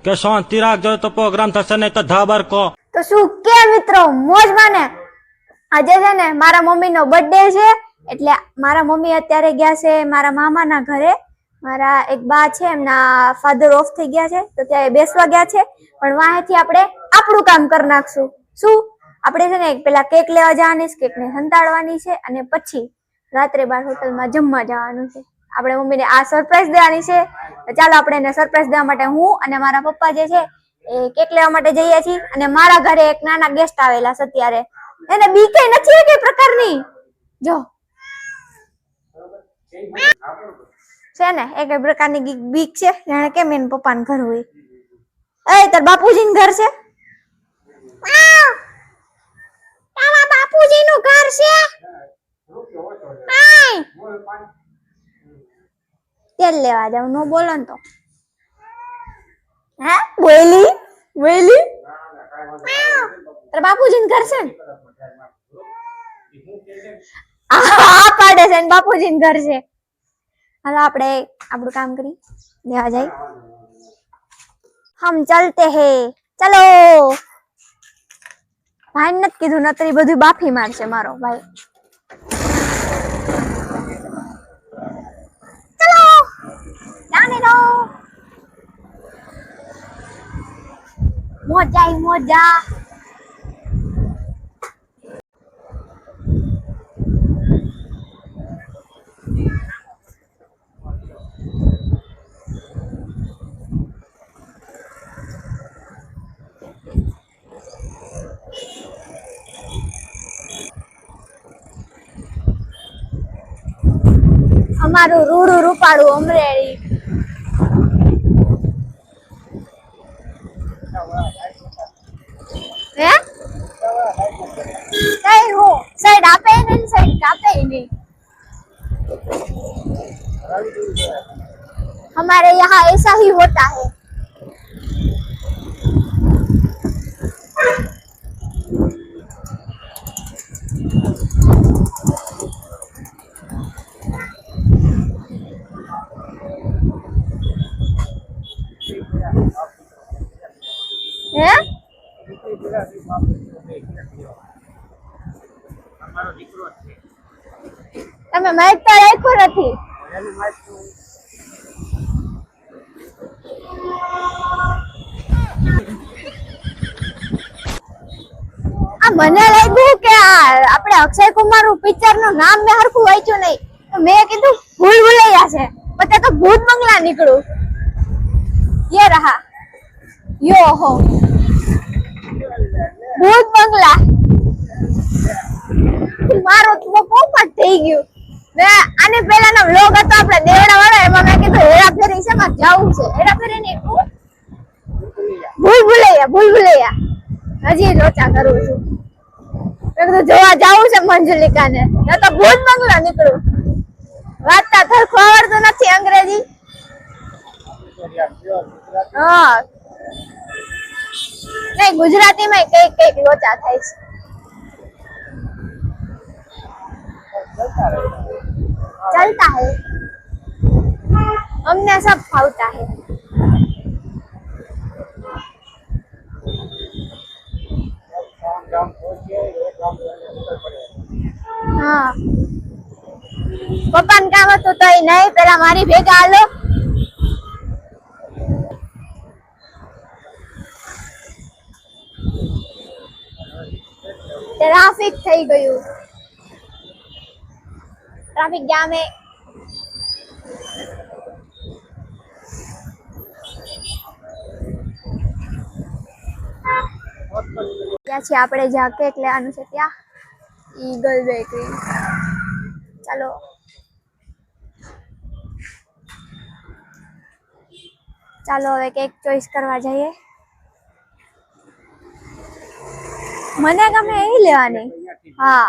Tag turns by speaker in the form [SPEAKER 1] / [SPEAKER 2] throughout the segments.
[SPEAKER 1] કે શાંતિ રાખજો તો પ્રોગ્રામ થશે નહીં તો ધાબર કો
[SPEAKER 2] તો શું કે મિત્રો મોજ માને આજે છે ને મારા મમ્મી નો બર્થડે છે એટલે મારા મમ્મી અત્યારે ગયા છે મારા મામાના ઘરે મારા એક બા છે એમના ફાધર ઓફ થઈ ગયા છે તો ત્યાં બેસવા ગયા છે પણ વાહેથી આપણે આપણું કામ કરી નાખશું શું આપણે છે ને પેલા કેક લેવા જવાની છે કેક ને સંતાડવાની છે અને પછી રાત્રે બાર હોટલમાં જમવા જવાનું છે આપણે મમ્મીને આ સરપ્રાઈઝ દેવાની છે ચાલો આપણે એને સરપ્રાઈઝ દેવા માટે હું અને મારા પપ્પા જે છે એ કેક લેવા માટે જઈએ છીએ અને મારા ઘરે એક નાના ગેસ્ટ આવેલા છે અત્યારે એને બીકે નથી કે પ્રકારની જો છે ને એક પ્રકારની બીક છે જાણે કેમ એન પપ્પાનું ઘર હોય એ તાર બાપુજીનું ઘર છે તારા બાપુજીનું ઘર છે તેલ લેવા જાવ નો બોલો ને તો હે બોલી બોલી તારા બાપુજીનું ઘર છે ને આ પાડે છે ને બાપુજીનું ઘર છે હાલો આપણે આપણું કામ કરી લેવા જાય હમ ચલતે હે ચલો ભાઈ નથી કીધું નતરી બધું બાફી મારશે મારો ભાઈ ચલો જાને દો મોજા મોજા અમારું રૂડું રૂપાળું અમરેલી હે કઈ હો સાઈડ આપે ને સાઈડ કાપે નહીં हमारे यहाँ ऐसा ही होता है તમે માઇક તો રાખ્યો નથી આ મને લાગ્યું કે આપણે અક્ષય કુમાર નું પિક્ચર નું નામ મેં હરખું વાંચ્યું નહીં તો મેં કીધું ભૂલ ભૂલૈયા છે પછી તો ભૂત બંગલા નીકળું ये रहा यो हो ભૂત બંગલા મારો તો પોપટ થઈ ગયું મેં આને પહેલાનો વ્લોગ હતો આપણે દેવડા વાળો એમાં મેં કીધું હેરાફેરી છે માં જાવું છે હેરાફેરી ને ભૂલ ભૂલૈયા હજી લોચા કરું છું મેં કીધું જોવા જાવું છે મંજુલિકાને ન તો ભૂત બંગલા નીકળું વાંચતા સરખું આવડતું નથી અંગ્રેજી હા નહીં ગુજરાતીમાં કઈક લોચા થાય છે चलता है हमने सब फाउता है हाँ पप्पा काम હતું તો નહીં પેલા મારી ભેગા હાલો ટ્રાફિક થઈ ગયું ट्रैफिक जाम है क्या છે આપણે જ્યાં કેક લેવાનું છે ત્યાં ઈગલ બેકરી ચાલો ચાલો હવે કેક ચોઈસ કરવા જઈએ મને ગમે એ લેવાની હા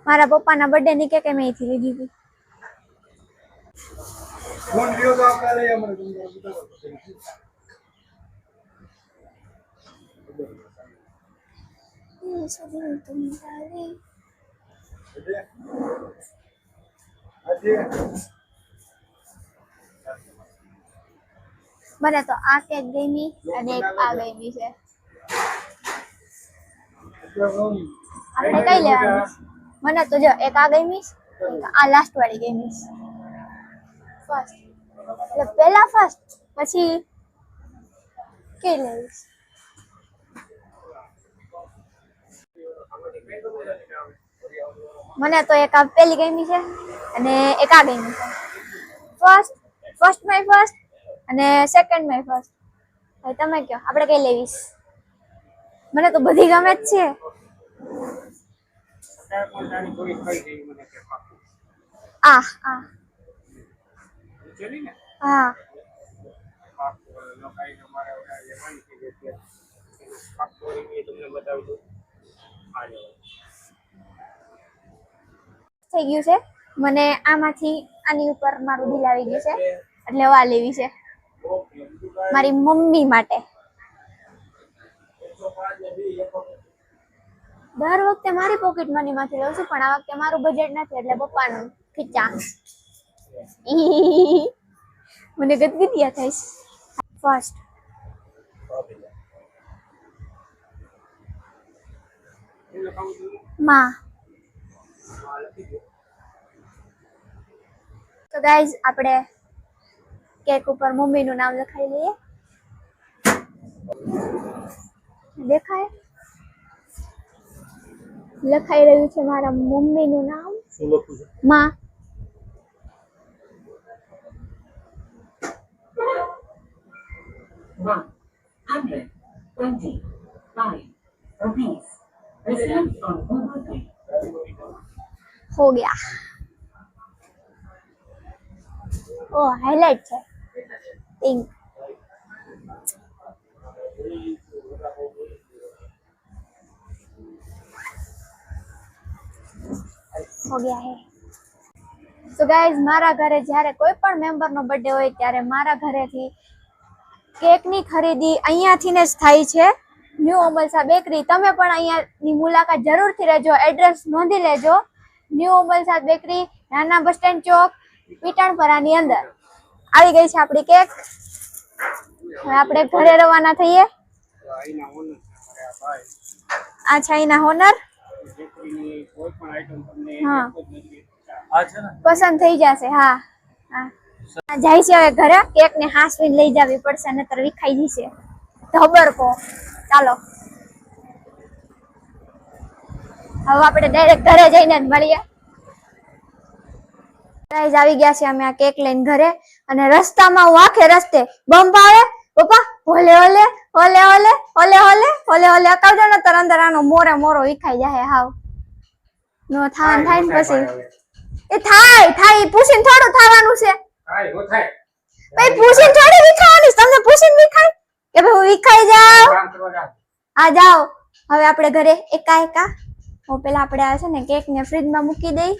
[SPEAKER 2] મારા પપ્પાના બર્થડે ની કેક મેં અહીંથી લીધી હતી ફોન લ્યો તો આપણે લઈ અમને મને તો આ કેક ગમી અને એક આ ગમી છે. આપણે કઈ લેવાની? મને તો જો એક આ ગમી, આ લાસ્ટ વાળી ગમી. ફર્સ્ટ એટલે પહેલા ફર્સ્ટ, પછી કઈ લેવીશ? મને તો એક આ પહેલી ગમી છે અને એક આ ગમી છે. ફર્સ્ટ માય ફર્સ્ટ અને સેકન્ડ માય ફર્સ્ટ. હવે તમે કહો આપણે કઈ લેવીશ? મને તો બધી ગમે જ છે. આ આ હા થઈ ગયું છે. મને આમાંથી આની ઉપર મારું દિલ આવી ગયું છે એટલે આ લેવી છે મારી મમ્મી માટે. દર વખતે મારી પોકેટ મની માંથી લઉં છું પણ આ વખતે મારું બજેટ નથી એટલે પપ્પાનું ખીચા. મને ગદગદિયા થાય. ફર્સ્ટ માં. તો ગાઈઝ આપણે કેક ઉપર મમ્મીનું નામ લખાઈ લઈએ. દેખાય? લખાઈ રહ્યું છે મારા મમ્મીનું નામ. માં. हो गया. ओ हाईलाइट है पिंक. हो गया है. तो गाइस મારા ઘરે જ્યારે કોઈ પણ મેમ્બરનો બર્થડે હોય ત્યારે મારા ઘરેથી કેકની ખરીદી અહીંયાથી ને જ થાય છે. New Amalsad Bakery. તમે પણ અહીંયાની મુલાકાત જરૂરથી લેજો. એડ્રેસ નોંધી લેજો. ન્યૂ અમલસા બેકરી, નાના બસ સ્ટેન્ડ ચોક, પીટાણપરાની અંદર. આવી ગઈ છે આપણી કેક. હવે આપણે ઘરે રવાના થઈએ. આ છે અહીંના હોનર. હા પસંદ થઈ જશે. હા હા જાય છે હવે ઘરે. કેક ને હાસવીને લઈ જવી પડશે નહીતર વિખાઈ જશે. ખબર કો. ચાલો હવે આપણે ડાયરેક્ટ ઘરે જઈને જ મળીએ. ગાઈઝ આવી ગયા છે અમે આ કેક લઈને ઘરે. અને રસ્તામાં હું આખે રસ્તે બમ્પ આવે પપ્પા ઓલે ઓલે ઓલે ઓલે ઓલે ઓલે ઓલે ઓલે અકાવજો ને તર અંદર આનો મોરે મોરો વિખાઈ જાય. હાવ નો થાય ને પછી એ થાય પૂછીને થોડું થવાનું છે. ભાઈ પૂછીને થોડી વિખાવાની. તમને પૂછીને વિખાય કે ભાઈ હું વિખાઈ જાવ? આ જાઓ હવે આપણે ઘરે એકા. પેલા આપણે આ છે ને કેક ને ફ્રીજમાં મૂકી દઈ.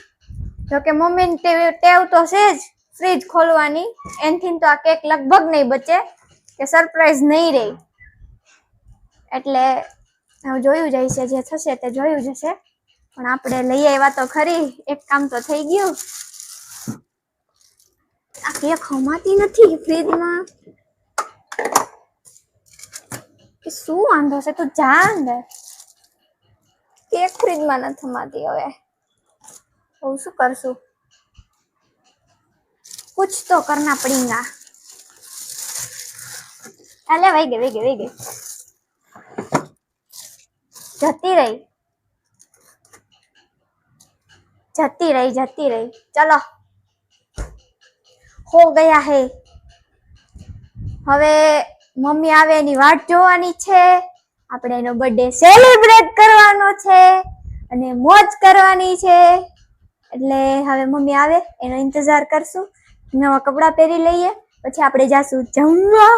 [SPEAKER 2] જોકે મમ્મી ટેવ તો છે જ ફ્રીજ ખોલવાની. એનથી તો આ કેક લગભગ નહીં બચે કે સરપ્રાઈઝ નહીં રહી. એટલે જોયું જાય છે. જે થશે તે જોયું જશે. પણ આપણે લઈ આવ્યા તો ખરી. એક કામ તો થઈ ગયું. આ કેક હમાતી નથી ફ્રીજમાં. કે શું વાંધો છે? તું જા અંદર. કેક ફ્રીજમાં નથી થમાતી. હવે હું શું કરશું? कुछ तो करना पड़ेगा. अले वही गई जती रही. चलो हो गया है. હવે મમ્મી આવે એની વાટ જોવાની છે. આપણે એનો બર્થડે સેલિબ્રેટ કરવાનો છે અને મોજ કરવાની છે. એટલે હવે મમ્મી આવે એનો ઇંતજાર કરશું. નવા કપડા પહેરી લઈએ પછી આપણે જાશું જમવા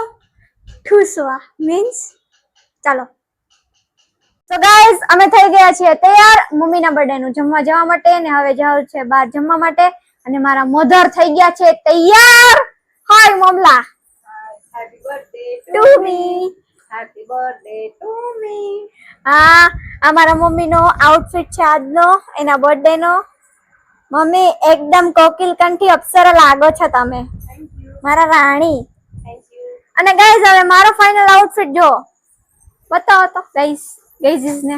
[SPEAKER 2] ઠૂસવા મીન્સ. ચાલો તો ગાઈઝ અમે થઈ ગયા છીએ તૈયાર મમ્મીના બર્થડે નું જમવા જવા માટે. ને હવે જાવ છે બહાર જમવા માટે. અને મારા મધર થઈ ગયા છે તૈયાર. હાય મમલા. Happy birthday to me. Happy birthday to me. હા આ મારા મમ્મીનો આઉટફિટ છે આજનો એના બર્થડે નો. મમ્મી એકદમ કોકિલ કંઠી અપ્સરા લાગો છો તમે. મારા રાણી. અને ગાઈઝ હવે મારો ફાઇનલ આઉટફિટ જો બતાવો તો ગાઈઝ ને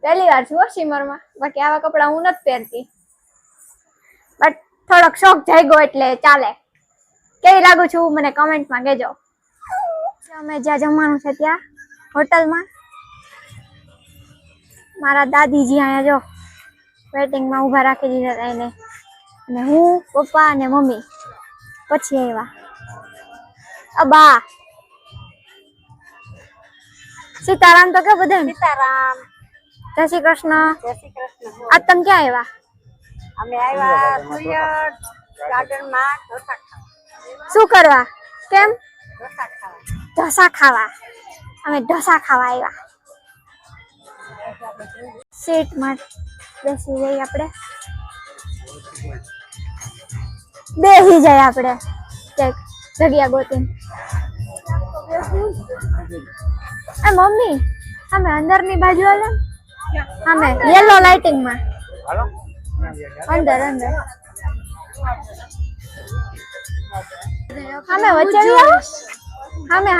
[SPEAKER 2] પહેલી વાર છું શિમરમાં, બાકી આવા કપડા હું નથી પહેરતી, બટ થોડોક શોખ જાગ્યો એટલે ચાલે. કેવી લાગુ છું મને કમેન્ટમાં કહેજો. અમે જ્યાં જમવાનું છે ત્યાં હોટલમાં મારા દાદીજી અહીંયા જો વેટિંગમાં ઊભા રાખી દીધા હતા એને, અને હું પપ્પા અને મમ્મી પછી આવ્યા. અબા સીતારામ તો કે બધા
[SPEAKER 3] સીતારામ.
[SPEAKER 2] જય શ્રી કૃષ્ણ.
[SPEAKER 3] જય શ્રી કૃષ્ણ.
[SPEAKER 2] આજ તમે ક્યાં આવ્યા?
[SPEAKER 3] અમે આવ્યા સુયર ગાર્ડનમાં ઢોસા ખાવા.
[SPEAKER 2] શું કરવા? કેમ?
[SPEAKER 3] ઢોસા ખાવા.
[SPEAKER 2] ઢોસા ખાવા. અમે ઢોસા ખાવા આવ્યા. સીટમાં બેસી જઈએ આપણે, બેસી જાય આપણે જગ્યા ગોતીને. એ મમ્મી અમે અંદરની બાજુ હાલે, અમે યેલો લાઇટિંગ માં અંદર અંદર અમે વચ્ચે આવી આવો. અમે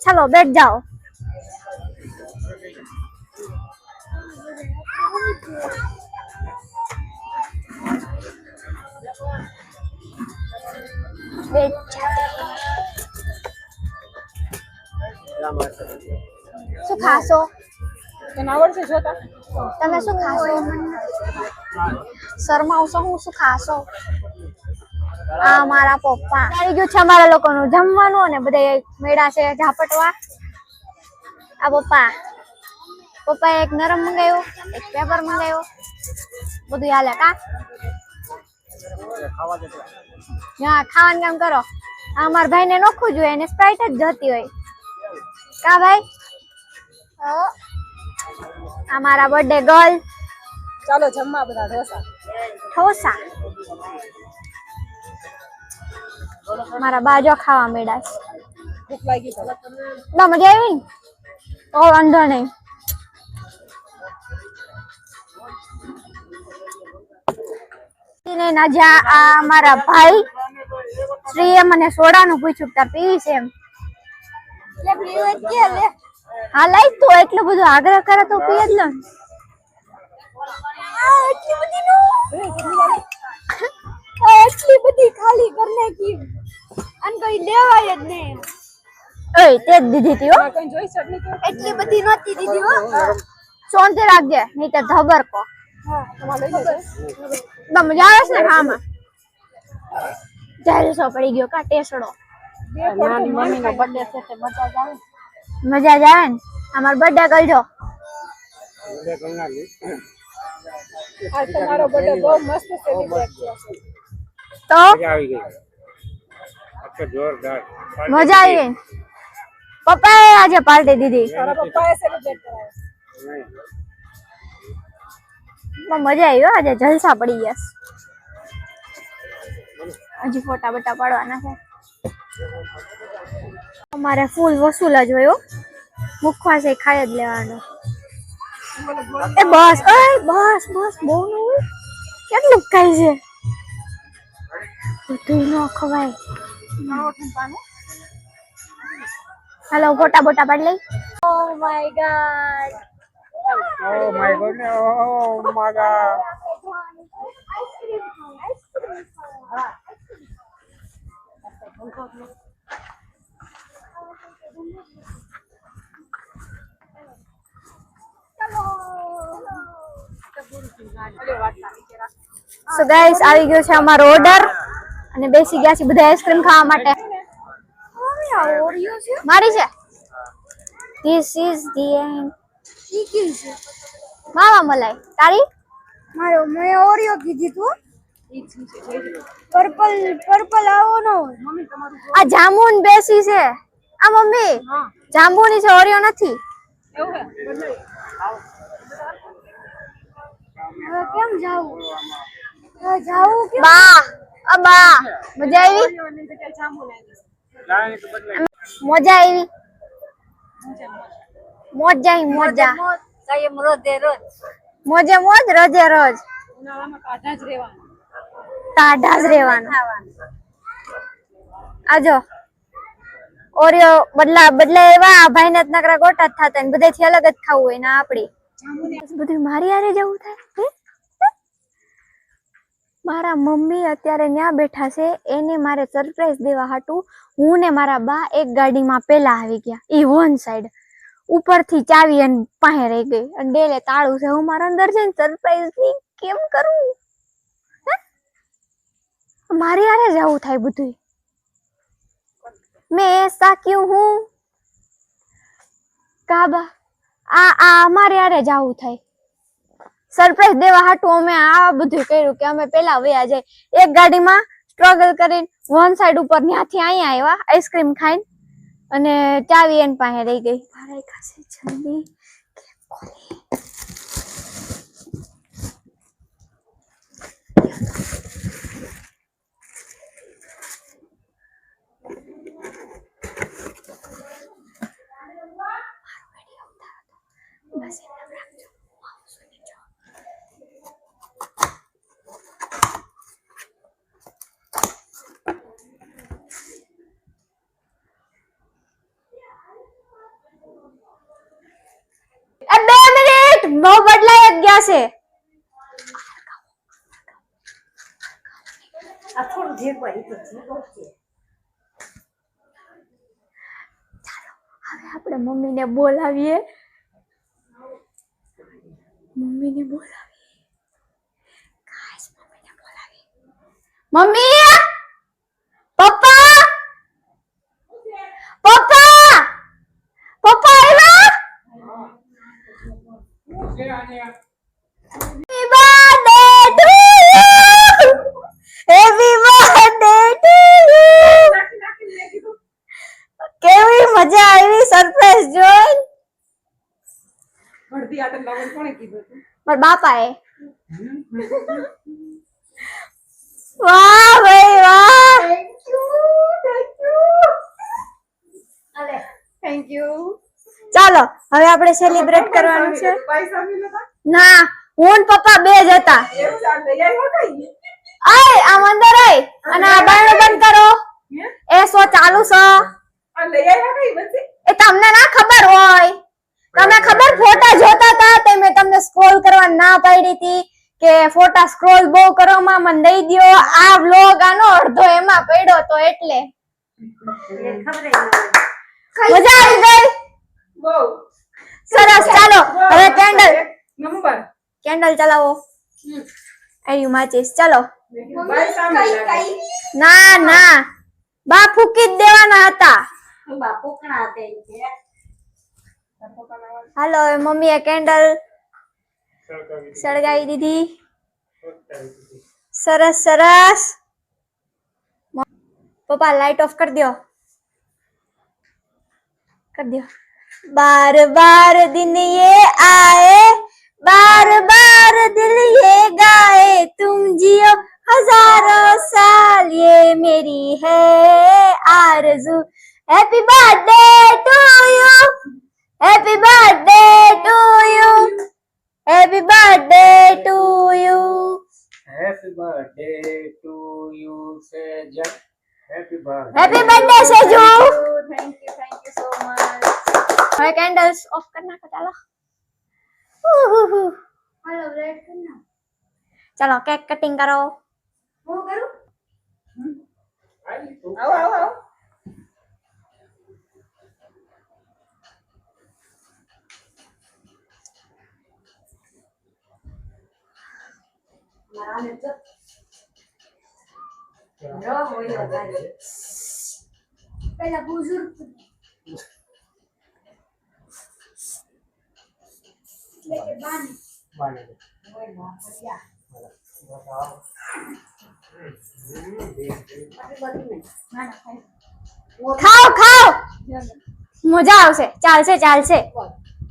[SPEAKER 2] ચલો બેઠ જાઓ. શું ખાશો? તમે શું ખાશો? શરમાવશો? હું શું ખાશો? આ મારા પપ્પા આવી ગયું છે અમારા લોકોનું જમવાનું, અને બધા મેળા છે ઝાપટવા. આ પપ્પાએ એક નરમ મંગાવ્યો, એક પેપર મંગાવ્યો, બધું હાલે કા. હા ખાવાનું કામ કરો. આ અમારા ભાઈને નોખવું જોઈએ, એને સ્પ્રાઇટ જ જતી હોય કા ભાઈ. આ મારા બર્થડે ગર્લ.
[SPEAKER 3] ચાલો જમવા બધા ઢોસા.
[SPEAKER 2] મારા બાજો ખાવા મેળા છે.
[SPEAKER 3] ભૂખ લાગી તો
[SPEAKER 2] ના મજા આવી ને? ઓ વાંધો નહીં. આ મારા ભાઈ શ્રીએ મને સોડાનું પૂછ્યું તાર પીવી છે એમ. હા લઈ તો એટલું બધું આગ્રહ કરે તો પી જ લો.
[SPEAKER 3] એટલી બધી ખાલી કરને કી અન કોઈ દેવાય જ નહીં.
[SPEAKER 2] ઓય તે જ દીધી હતી હો.
[SPEAKER 3] કોઈ જોઈ ચટણી તો
[SPEAKER 2] એટલી બધી નહોતી દીધી હો. સોનથી રાખજે નહીં તો ધબર કો.
[SPEAKER 3] હા તમારે લઈ લેજો.
[SPEAKER 2] મજા આવે છે ને ખાવામાં? જલસો પડી ગયો કા ટેસડો.
[SPEAKER 3] નાની મમ્મીનો બર્થડે છે તે મજા જ આવે.
[SPEAKER 2] મજા જ આવે ને. અમાર બર્થડે કરજો.
[SPEAKER 3] આજ તમારો બર્થડે બહુ મસ્ત સેલિબ્રેટ થયો છે.
[SPEAKER 2] તો મજા આવી ગઈ. પપ્પાએ આજે પાર્ટી દીધી.
[SPEAKER 3] તારા પપ્પાએ સેલિબ્રેટ કરાવ્યો.
[SPEAKER 2] મજા આવી હો, આજે જલસા પડી ગયા. હજી ફોટા બટા પાડવાના છે. અમારે ફૂલ વસૂલ જ હોય. મુખવાસ એ ખાઈ જ લેવાનો. એ બસ બહુ ન હોય. કેટલું ખાય છે? બધું ન ખવાય. હાલો ફોટા બોટા પાડી લઈ. Oh my God.
[SPEAKER 1] Oh my god.
[SPEAKER 2] So guys આવી ગયો છે અમારો ઓર્ડર, અને બેસી ગયા છે બધા આઈસ્ક્રીમ ખાવા માટે. મારી છે. This is the end. માવા મલાઈ તારી?
[SPEAKER 3] મેં ઓરિયો કીધી તું. પર્પલ આવો નો મમ્મી તમારું
[SPEAKER 2] આ જામુન બેસી છે. આ મમ્મી જાંબુની છે, ઓરિયો નથી.
[SPEAKER 3] એવું હે બદલાઈ.
[SPEAKER 2] હવે કેમ જાવું? બા મજા આવી? મજા આવી? મોજા.
[SPEAKER 3] કાયમ રોજે રોજ
[SPEAKER 2] મોજે મોજ રોજે રોજ
[SPEAKER 3] ઉનાળામાં કાઢા જ રહેવાનું
[SPEAKER 2] ટાઢા જ રહેવાનું આજો ઓરિયો બદલા એવા ભાઈ ને નકરા ગોટા જ થતા ને બધાથી અલગ જ ખાવું હોય ને આપડી બધું મારી હારે જવું થાય હે? મારા મમ્મી અત્યારે ત્યાં બેઠા છે એને મારે સરપ્રાઈઝ દેવા હાટું હું ને મારા બા એક ગાડીમાં પેલા આવી ગયા ઈ વન સાઈડ ઉપરથી ચાવી અને પાસે રહી ગઈ અને ડેલે તાળું છે હું મારા અંદર જઈને સરપ્રાઈઝ ની કેમ કરું હે? મારી હારે જવું થાય બધું मैं ऐसा क्यों हूँ काबा આ અમારે યારે જાવું થાય સરપ્રાઈઝ દેવા હાટું અમે આ બધું કર્યું કે અમે પેલા વયા જાય એક ગાડીમાં સ્ટ્રગલ કરીને વન સાઈડ ઉપર ત્યાંથી અહીંયા આવ્યા આઈસ્ક્રીમ ખાઈને અને ચાવી એન પાસે રહી ગઈ ભારાઈ ખાસે જલ્દી કેમ ખોલી બસ એમ રાખજો એ 2 મિનિટ બહુ બદલાઈ ગયા છે
[SPEAKER 3] આ થોડું જે કોઈ તો જીવો છે
[SPEAKER 2] હવે આપણે મમ્મીને બોલાવીએ ગાઈસ મમ્મીને બોલાવીએ મમ્મી પપ્પા પપ્પા પપ્પા આવ્યા હેપી બર્થડે ટુ યુ કેવી મજા આવી સરપ્રાઈઝ જોઈ
[SPEAKER 3] અડધી આટમ લાવવાનું કોણે કીધું હતું
[SPEAKER 2] મારા બાપાએ વાહ ભાઈ વાહ
[SPEAKER 3] થેન્ક યુ
[SPEAKER 2] ચાલો હવે આપણે સેલિબ્રેટ કરવાનું છે
[SPEAKER 3] પૈસા મિલતા
[SPEAKER 2] ના હું ને પપ્પા બે જ હતા
[SPEAKER 3] એવું ચાલ લઈ આવ્યો કઈ
[SPEAKER 2] આય આમ અંદર આય અને આ બારણું બંધ કરો એ સો ચાલુ છે
[SPEAKER 3] આ લઈ આવ્યા કઈ બધી
[SPEAKER 2] એ તમને ના ખબર હોય તમે ખબર ફોટા જોતા હતા તે મેં તમને સ્ક્રોલ કરવા ના પાડી હતી કે ફોટા સ્ક્રોલ બહુ કરવામાં મને દઈ દ્યો આ વ્લોગ આનો અડધો એમાં પડ્યો તો એટલે મજા આવી ગઈ
[SPEAKER 3] બહુ
[SPEAKER 2] સરસ ચાલો હવે
[SPEAKER 3] નંબર
[SPEAKER 2] કેન્ડલ ચલાવો આયુ માચીસ ચાલો
[SPEAKER 3] ભાઈ સામે લાગે
[SPEAKER 2] ના ના બા ફૂકી જ દેવાના હતા
[SPEAKER 3] બાપુ કણા હતા કે
[SPEAKER 2] હાલો હવે મમ્મીએ કેન્ડલ સળગાવી દીધી સરસ સરસ પપ્પા લાइट ऑफ कर दो बार बार दिन ये आए बार बार दिल ये गाए तुम जियो हजारों साल ये मेरी है आरज़ू happy birthday to you happy birthday to you happy birthday to you
[SPEAKER 1] happy birthday to you Sejal happy birthday
[SPEAKER 2] happy birthday Seju
[SPEAKER 3] thank you so much
[SPEAKER 2] હવે કેન્ડલ્સ ઓફ करना का चलो
[SPEAKER 3] हेलो ब्रेड करना
[SPEAKER 2] चलो केक कटिंग करो
[SPEAKER 3] वो करूं आओ आओ आओ माने तो रो होई होता है पहला बुजुर्ग लेके बाने
[SPEAKER 1] બાને
[SPEAKER 3] ओए वाह बढ़िया ना ना खाई
[SPEAKER 2] ખાઓ ખાઓ મજા આવશે ચાલશે ચાલશે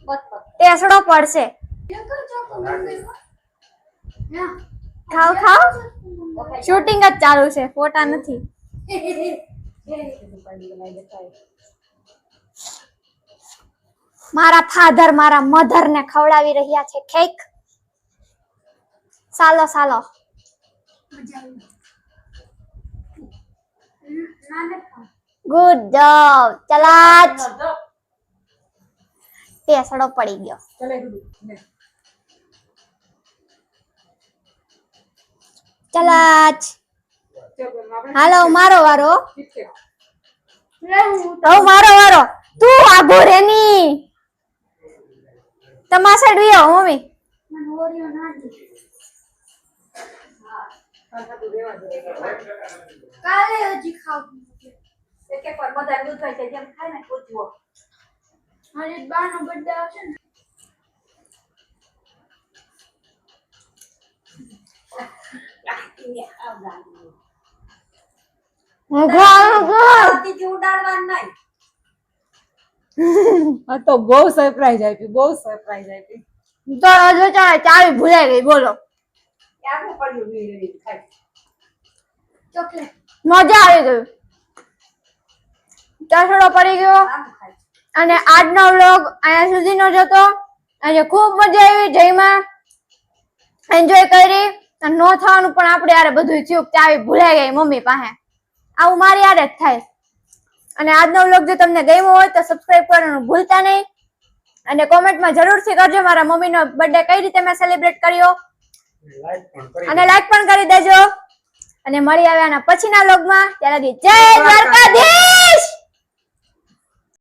[SPEAKER 3] बस
[SPEAKER 2] ટેસડો પડશે ખાઓ ખાઓ શૂટિંગ જ ચાલુ છે ફોટા નથી મારા ફાધર મારા મધર ને ખવડાવી રહ્યા છે કેક. સાલો સાલો. Good job. ચલાચ. પેસડો પડી ગયો. ચલાચ. હાલો મારો વારો. મારો વારો. તું આઘો રેની. તમાસડ વિયો મમ્મી.
[SPEAKER 3] કાલે હજી ખાવું એક એક વાર બધા દૂધ હોય છે જેમ ખાય ને પૂછવો મારી બાનો બર્થડે આવશે ને
[SPEAKER 4] આ તો બહુ સરપ્રાઈઝ આપી, બહુ સરપ્રાઈઝ આપી.
[SPEAKER 2] તો હજુ ચાવી ભૂલાઈ ગઈ. બોલો
[SPEAKER 3] ચોકલેટ
[SPEAKER 2] મજા આવી ગઈ. ચાસડો પડી ગયો. અને આજનો વ્લોગ અહીંયા સુધીનો જ હતો. આજે ખૂબ મજા આવી. જયમાં એન્જોય કરી. અને નો થવાનું પણ આપણે યાર બધું થયું. ચાવી ભૂલાઈ ગઈ મમ્મી પાસે. આવું મારી યાર જ થાય. અને આજનો વ્લોગ જો તમને ગમ્યો હોય તો સબસ્ક્રાઇબ કરવાનું ભૂલતા નહીં. અને કોમેન્ટમાં જરૂરથી કરજો મારા મમ્મીનો બર્થડે કઈ રીતે મેં સેલિબ્રેટ કર્યો. અને લાઈક પણ કરી દેજો. અને મળી આવે આના પછીના વ્લોગમાં. ત્યારે જય દ્વારકાધીશ.